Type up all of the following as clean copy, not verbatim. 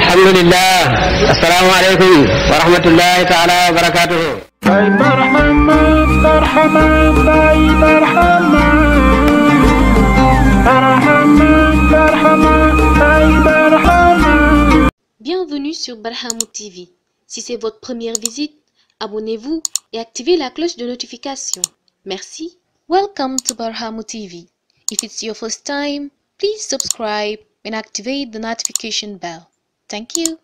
alhamdulillah. Assalamu alaikum wa rahmatullahi ta'ala wa barakatuh. Bienvenue sur Barhamou TV. Si c'est votre première visite, abonnez-vous et activez la cloche de notification. Merci. Welcome to Barhamou TV. If it's your first time, please subscribe and activate the notification bell. Thank you.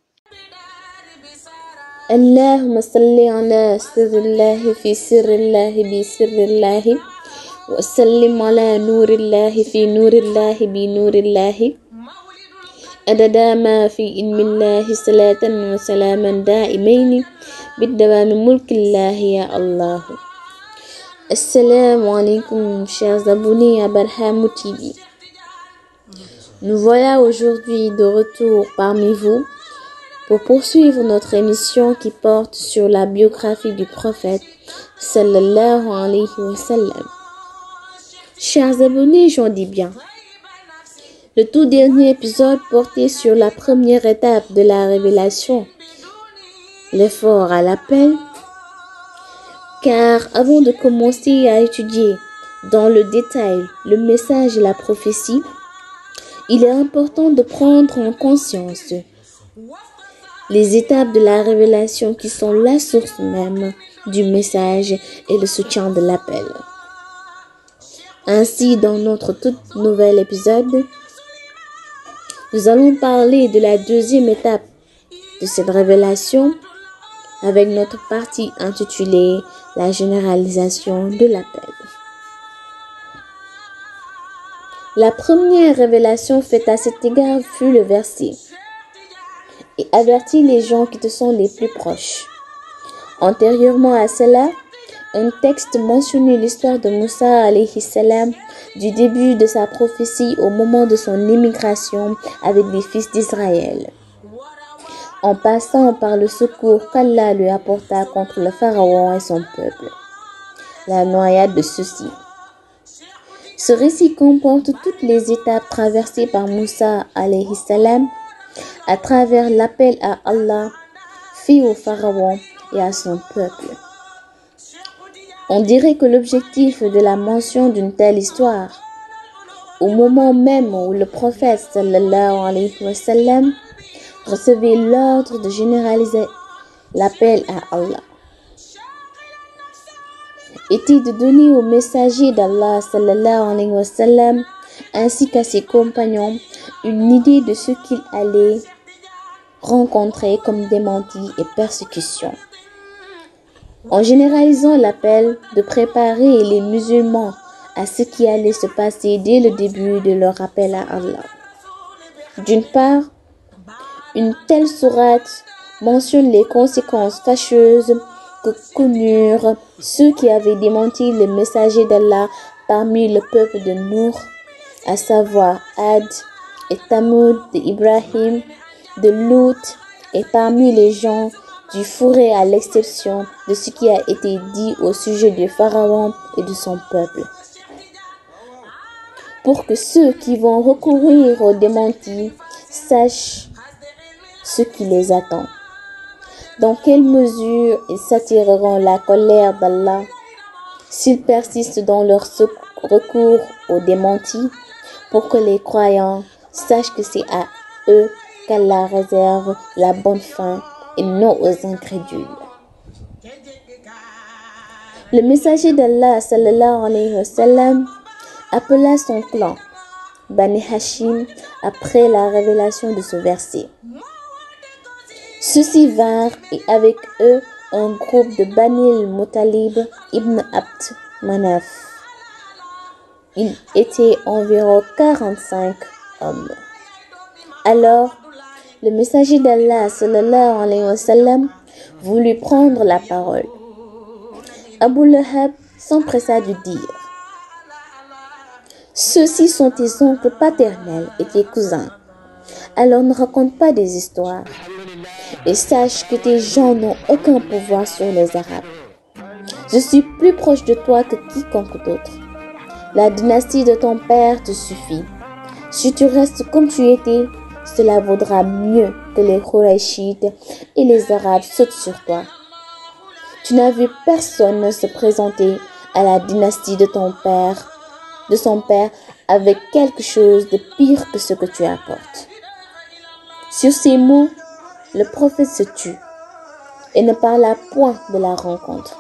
اللهم صل على سر الله في سر الله بسر الله وسلم على نور الله في نور الله بنور الله عدد ما في علم الله صلاة وسلاما دائمين بالدوام ملك الله يا الله. Assalamu alaikum, chers abonnés à Barhamou TV. Nous voilà aujourd'hui de retour parmi vous pour poursuivre notre émission qui porte sur la biographie du prophète sallallahu alayhi wa sallam. Chers abonnés, j'en dis bien. Le tout dernier épisode portait sur la première étape de la révélation, l'effort à l'appel, car avant de commencer à étudier dans le détail le message et la prophétie, il est important de prendre en conscience les étapes de la révélation qui sont la source même du message et le soutien de l'appel. Ainsi, dans notre tout nouvel épisode, nous allons parler de la deuxième étape de cette révélation avec notre partie intitulée « La généralisation de l'appel ». La première révélation faite à cet égard fut le verset « Et avertis les gens qui te sont les plus proches ». Antérieurement à cela, un texte mentionnait l'histoire de Moussa alayhi salam du début de sa prophétie au moment de son émigration avec les fils d'Israël, en passant par le secours qu'Allah lui apporta contre le pharaon et son peuple, la noyade de ceux-ci. Ce récit comporte toutes les étapes traversées par Moussa alayhi salam à travers l'appel à Allah fait au pharaon et à son peuple. On dirait que l'objectif de la mention d'une telle histoire, au moment même où le prophète sallallahu alayhi wa sallam recevait l'ordre de généraliser l'appel à Allah, était de donner au messager d'Allah sallallahu alayhi wa sallam ainsi qu'à ses compagnons une idée de ce qu'il allait rencontrer comme démenti et persécution. En généralisant l'appel, de préparer les musulmans à ce qui allait se passer dès le début de leur appel à Allah. D'une part, une telle sourate mentionne les conséquences fâcheuses que connurent ceux qui avaient démenti le messager d'Allah parmi le peuple de Nour, à savoir Ad et Tamoud de Ibrahim, de Lut et parmi les gens du fourré à l'exception de ce qui a été dit au sujet du pharaon et de son peuple. Pour que ceux qui vont recourir au démenti sachent ce qui les attend. Dans quelle mesure ils s'attireront la colère d'Allah s'ils persistent dans leur recours au démenti, pour que les croyants sachent que c'est à eux qu'Allah réserve la bonne fin et non aux incrédules. Le messager d'Allah sallallahu alayhi wa sallam appela son clan Bani Hashim après la révélation de ce verset. Ceux-ci vinrent et avec eux un groupe de Bani al-Muttalib ibn Abd Manaf. Il était environ 45 hommes. Alors, le messager d'Allah sallallahu alayhi wa sallam voulut prendre la parole. Abu Lahab s'empressa de dire: ceux-ci sont tes oncles paternels et tes cousins. Alors ne raconte pas des histoires. Et sache que tes gens n'ont aucun pouvoir sur les Arabes. Je suis plus proche de toi que quiconque d'autre. La dynastie de ton père te suffit. Si tu restes comme tu étais, cela vaudra mieux que les Qurayshites et les Arabes sautent sur toi. Tu n'as vu personne se présenter à la dynastie de son père, avec quelque chose de pire que ce que tu apportes. Sur ces mots, le prophète se tut et ne parla point de la rencontre.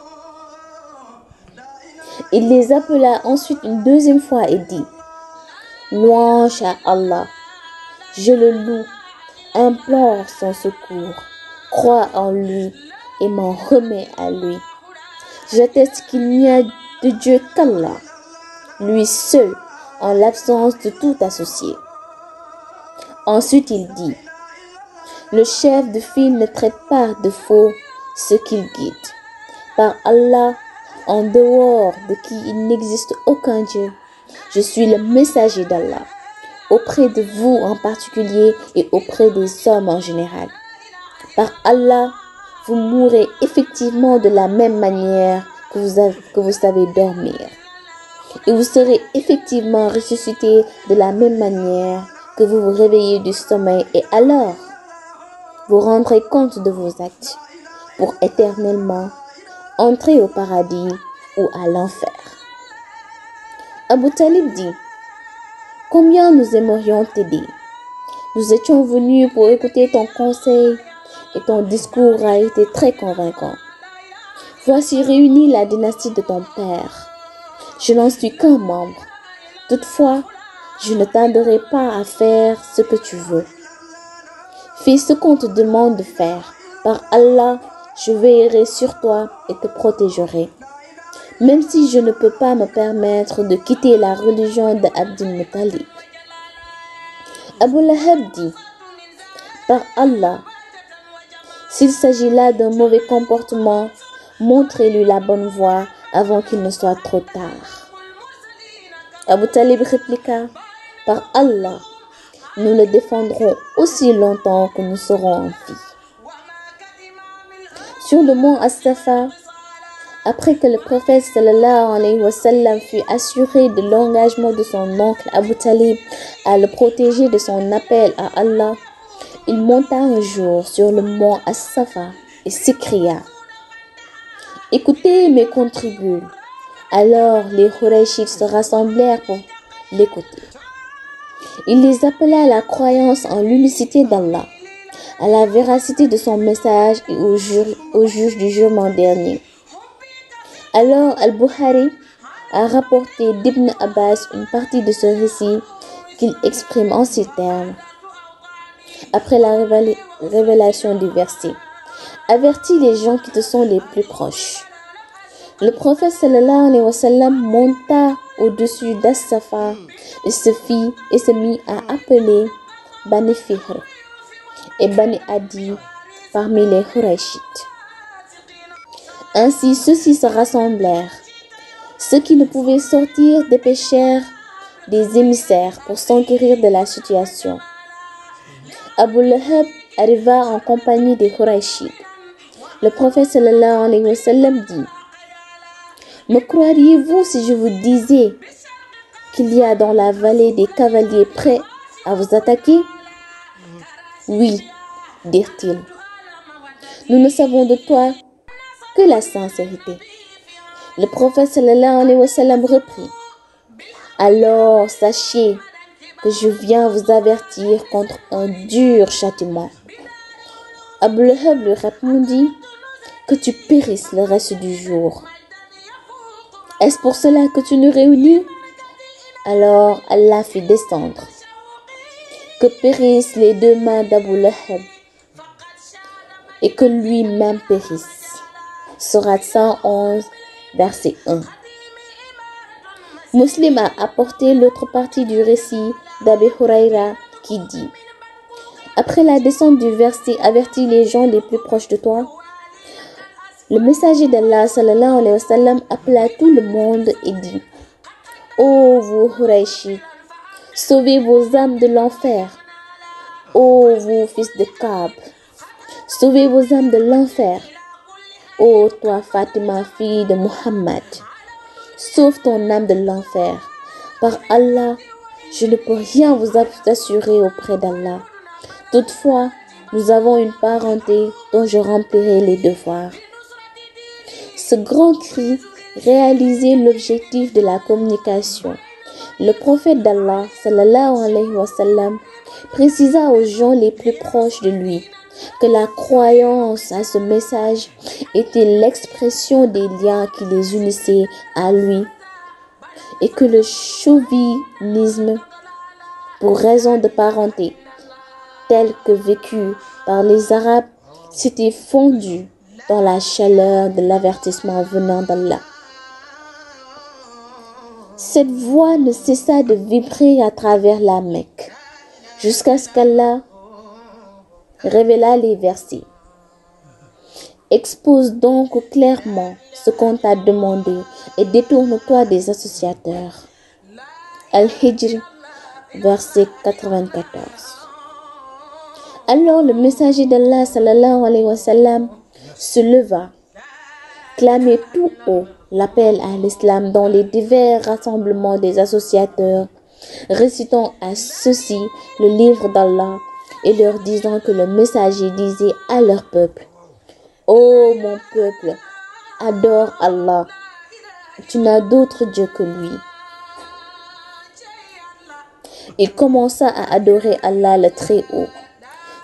Il les appela ensuite une deuxième fois et dit: Louange à Allah, je le loue, implore son secours, crois en lui et m'en remets à lui. J'atteste qu'il n'y a de Dieu qu'Allah, lui seul, en l'absence de tout associé. Ensuite il dit: Le chef de file ne traite pas de faux ce qu'il guide. Par Allah, en dehors de qui il n'existe aucun Dieu, je suis le messager d'Allah, auprès de vous en particulier et auprès des hommes en général. Par Allah, vous mourrez effectivement de la même manière que vous savez dormir. Et vous serez effectivement ressuscités de la même manière que vous vous réveillez du sommeil. Et alors, vous rendrez compte de vos actes pour éternellement entrer au paradis ou à l'enfer. Abu Talib dit: Combien nous aimerions t'aider. Nous étions venus pour écouter ton conseil et ton discours a été très convaincant. Voici réunie la dynastie de ton père. Je n'en suis qu'un membre. Toutefois, je ne tarderai pas à faire ce que tu veux. Fais ce qu'on te demande de faire. Par Allah, je veillerai sur toi et te protégerai. Même si je ne peux pas me permettre de quitter la religion d'Abdul Muttalib. Abu Lahab dit: Par Allah, s'il s'agit là d'un mauvais comportement, montrez-lui la bonne voie avant qu'il ne soit trop tard. Abu Talib répliqua: Par Allah, nous le défendrons aussi longtemps que nous serons en vie. Sur le mont As-Safa, après que le prophète sallallahu alayhi wa sallam fut assuré de l'engagement de son oncle Abu Talib à le protéger de son appel à Allah, il monta un jour sur le mont As-Safa et s'écria: Écoutez mes contributeurs. Alors les Qurayshites se rassemblèrent pour l'écouter. Il les appela à la croyance en l'unicité d'Allah, à la véracité de son message et au juge du jugement dernier. Alors Al-Bukhari a rapporté d'Ibn Abbas une partie de ce récit qu'il exprime en ces termes. Après la révélation du verset: Avertis les gens qui te sont les plus proches. Le prophète sallallahu alayhi wa sallam monta au-dessus d'As-Safa et se mit à appeler Bani Fihr et Bani Adi parmi les Qurayshites. Ainsi ceux-ci se rassemblèrent. Ceux qui ne pouvaient sortir dépêchèrent des émissaires pour s'enquérir de la situation. Abu Lahab arriva en compagnie des Qurayshites. Le prophète sallallahu alayhi wa sallam dit: Me croiriez-vous si je vous disais qu'il y a dans la vallée des cavaliers prêts à vous attaquer? Oui, dirent-ils. Nous ne savons de toi que la sincérité. Le prophète sallallahu alayhi wa sallam reprit: Alors sachez que je viens vous avertir contre un dur châtiment. Abu Lahab lui répondit: Que tu périsses le reste du jour. Est-ce pour cela que tu nous réunis? Alors Allah fit descendre: Que périssent les deux mains d'Abu Lahab et que lui-même périsse. Sourate 111, verset 1. Muslim a apporté l'autre partie du récit d'Abi Huraira qui dit: Après la descente du verset Avertis les gens les plus proches de toi, le messager d'Allah sallallahu alayhi wa sallam appela tout le monde et dit: Ô vous Qurayshites, sauvez vos âmes de l'enfer. Ô vous fils de Ka'b, sauvez vos âmes de l'enfer. Ô toi Fatima, fille de Muhammad, sauve ton âme de l'enfer. Par Allah, je ne peux rien vous assurer auprès d'Allah. Toutefois, nous avons une parenté dont je remplirai les devoirs. Ce grand cri réalisait l'objectif de la communication. Le prophète d'Allah, sallallahu alayhi wa sallam, précisa aux gens les plus proches de lui que la croyance à ce message était l'expression des liens qui les unissaient à lui et que le chauvinisme, pour raison de parenté, tel que vécu par les Arabes, s'était fondu dans la chaleur de l'avertissement venant d'Allah. Cette voix ne cessa de vibrer à travers la Mecque, jusqu'à ce qu'Allah révéla les versets. Expose donc clairement ce qu'on t'a demandé et détourne-toi des associateurs. Al-Hijr, verset 94. Alors le messager d'Allah sallallahu alayhi wa sallam se leva, clamait tout haut l'appel à l'islam dans les divers rassemblements des associateurs, récitant à ceux-ci le livre d'Allah et leur disant que le messager disait à leur peuple: ô mon peuple, adore Allah, tu n'as d'autre Dieu que lui. Il commença à adorer Allah le Très-Haut.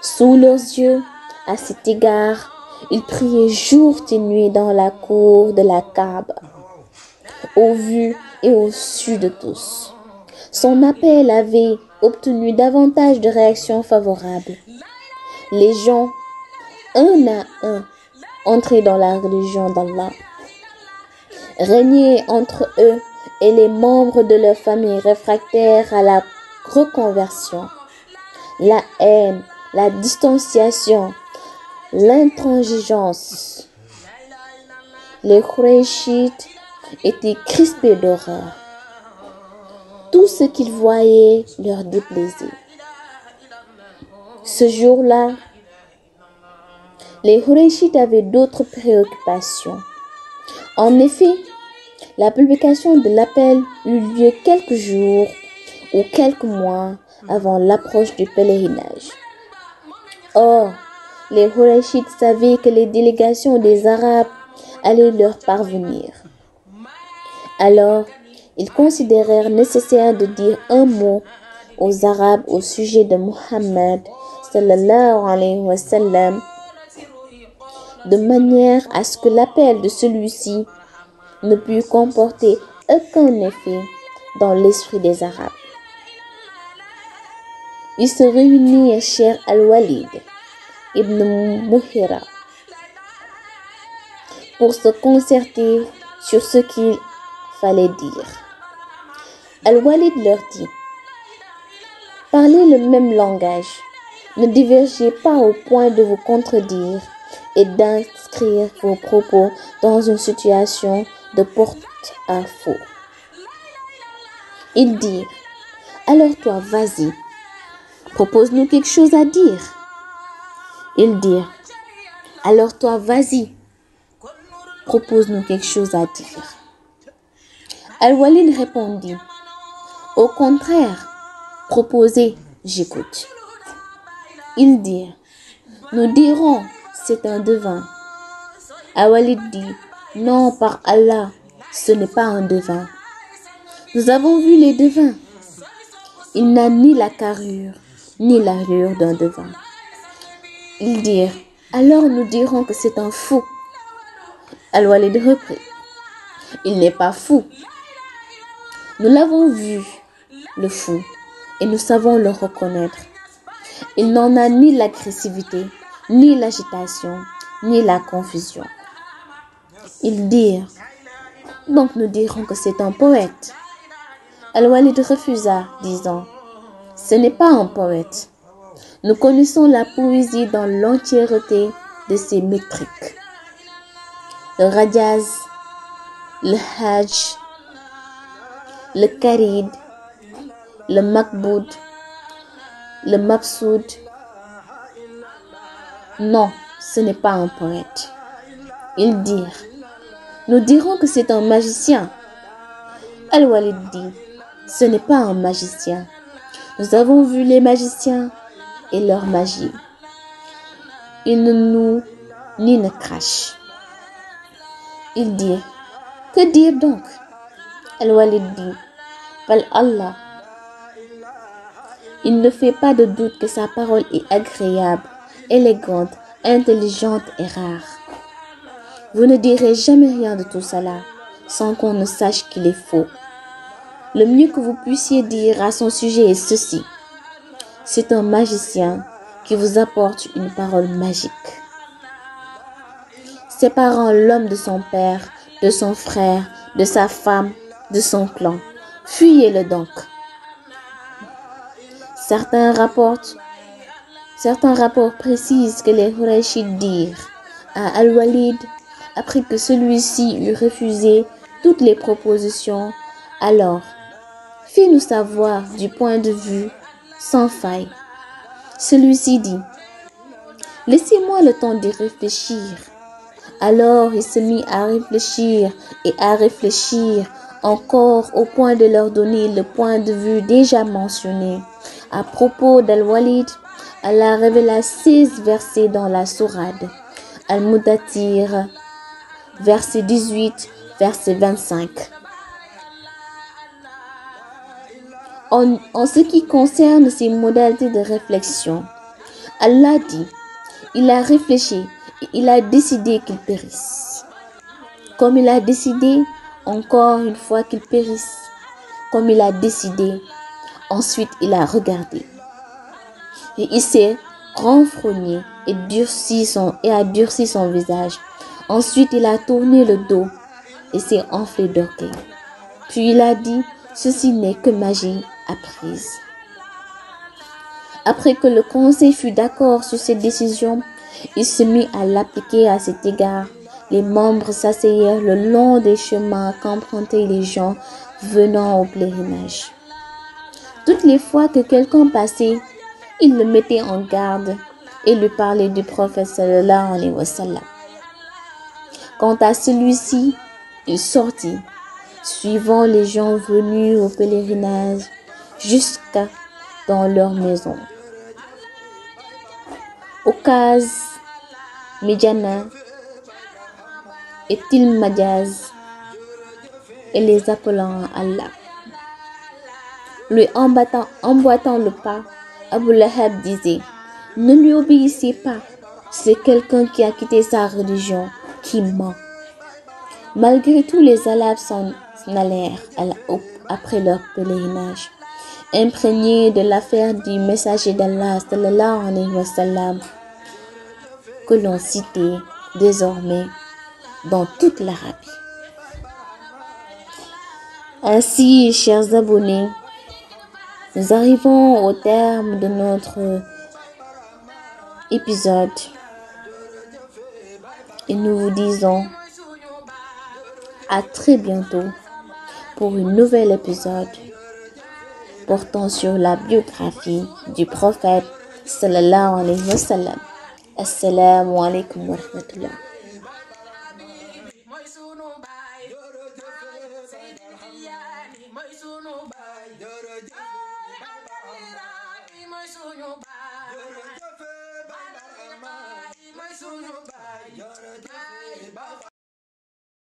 Sous leurs yeux, à cet égard, il priait jour et nuit dans la cour de la Kaaba, au vu et au su de tous. Son appel avait obtenu davantage de réactions favorables. Les gens, un à un, entraient dans la religion d'Allah. Régnaient entre eux et les membres de leur famille réfractaires à la reconversion. La haine, la distanciation, l'intransigeance. Les Qurayshites étaient crispés d'horreur. Tout ce qu'ils voyaient leur déplaisait. Ce jour-là, les Qurayshites avaient d'autres préoccupations. En effet, la publication de l'appel eut lieu quelques jours ou quelques mois avant l'approche du pèlerinage. Or, les Qurayshites savaient que les délégations des Arabes allaient leur parvenir. Alors, ils considérèrent nécessaire de dire un mot aux Arabes au sujet de Muhammad sallallahu alayhi wa sallam, de manière à ce que l'appel de celui-ci ne pût comporter aucun effet dans l'esprit des Arabes. Ils se réunirent chez Al-Walid ibn Muhira pour se concerter sur ce qu'il fallait dire. Al-Walid leur dit: parlez le même langage, ne divergez pas au point de vous contredire et d'inscrire vos propos dans une situation de porte-à-faux. Ils dirent: alors toi, vas-y, propose-nous quelque chose à dire. Ils dirent: alors toi, vas-y, propose-nous quelque chose à dire. Al-Walid répondit: au contraire, proposez, j'écoute. Ils dirent: nous dirons, c'est un devin. Al-Walid dit: non, par Allah, ce n'est pas un devin. Nous avons vu les devins. Il n'a ni la carrure, ni l'allure d'un devin. Ils dirent: alors nous dirons que c'est un fou. Al-Walid reprit: il n'est pas fou. Nous l'avons vu, le fou, et nous savons le reconnaître. Il n'en a ni l'agressivité, ni l'agitation, ni la confusion. Ils dirent: donc nous dirons que c'est un poète. Al-Walid refusa, disant: ce n'est pas un poète. Nous connaissons la poésie dans l'entièreté de ses métriques. Le rajaz, le hajj, le karid, le makboud, le mabsoud. Non, ce n'est pas un poète. Ils dirent: nous dirons que c'est un magicien. Al-Walid dit: ce n'est pas un magicien. Nous avons vu les magiciens et leur magie. Ils ne nouent ni ne crachent. Ils dirent, que dire donc? Al-Walid dit, Par Allah, il ne fait pas de doute que sa parole est agréable, élégante, intelligente et rare. Vous ne direz jamais rien de tout cela sans qu'on ne sache qu'il est faux. Le mieux que vous puissiez dire à son sujet est ceci. C'est un magicien qui vous apporte une parole magique. Séparant l'homme de son père, de son frère, de sa femme, de son clan. Fuyez-le donc. Certains rapports précisent que les Qurayshites dirent à Al-Walid, après que celui-ci eut refusé toutes les propositions, alors, fais-nous savoir du point de vue sans faille. Celui-ci dit, laissez-moi le temps d'y réfléchir. Alors il se mit à réfléchir et à réfléchir encore au point de leur donner le point de vue déjà mentionné. À propos d'Al-Walid, Allah révéla 16 versets dans la sourate Al-Mudaththir, verset 18, verset 25. En ce qui concerne ses modalités de réflexion, Allah dit, il a réfléchi et il a décidé qu'il périsse. Comme il a décidé encore une fois qu'il périsse. Comme il a décidé, ensuite il a regardé. Et il s'est renfrogné et a durci son visage. Ensuite il a tourné le dos et s'est enflé d'orgueil. Puis il a dit, ceci n'est que magie apprise. Après que le conseil fut d'accord sur cette décision, il se mit à l'appliquer à cet égard. Les membres s'asseyèrent le long des chemins qu'empruntaient les gens venant au pèlerinage. Toutes les fois que quelqu'un passait, il le mettait en garde et lui parlait du prophète sallallahu alayhi wa sallam. Quant à celui-ci, il sortit, suivant les gens venus au pèlerinage jusqu'à dans leur maison. Okaz, Medjana et Tilmajaz, et les appelant à Allah. Lui emboîtant le pas, Abu Lahab disait, ne lui obéissez pas, c'est quelqu'un qui a quitté sa religion, qui ment. Malgré tout, les Arabes s'en allèrent après leur pèlerinage, imprégnés de l'affaire du messager d'Allah sallallahu alayhi wa sallam, que l'on citait désormais dans toute l'Arabie. Ainsi, chers abonnés, nous arrivons au terme de notre épisode et nous vous disons à très bientôt pour un nouvel épisode portant sur la biographie du prophète sallallahu alayhi wa sallam. Assalamu alaikum wa rahmatullah. You're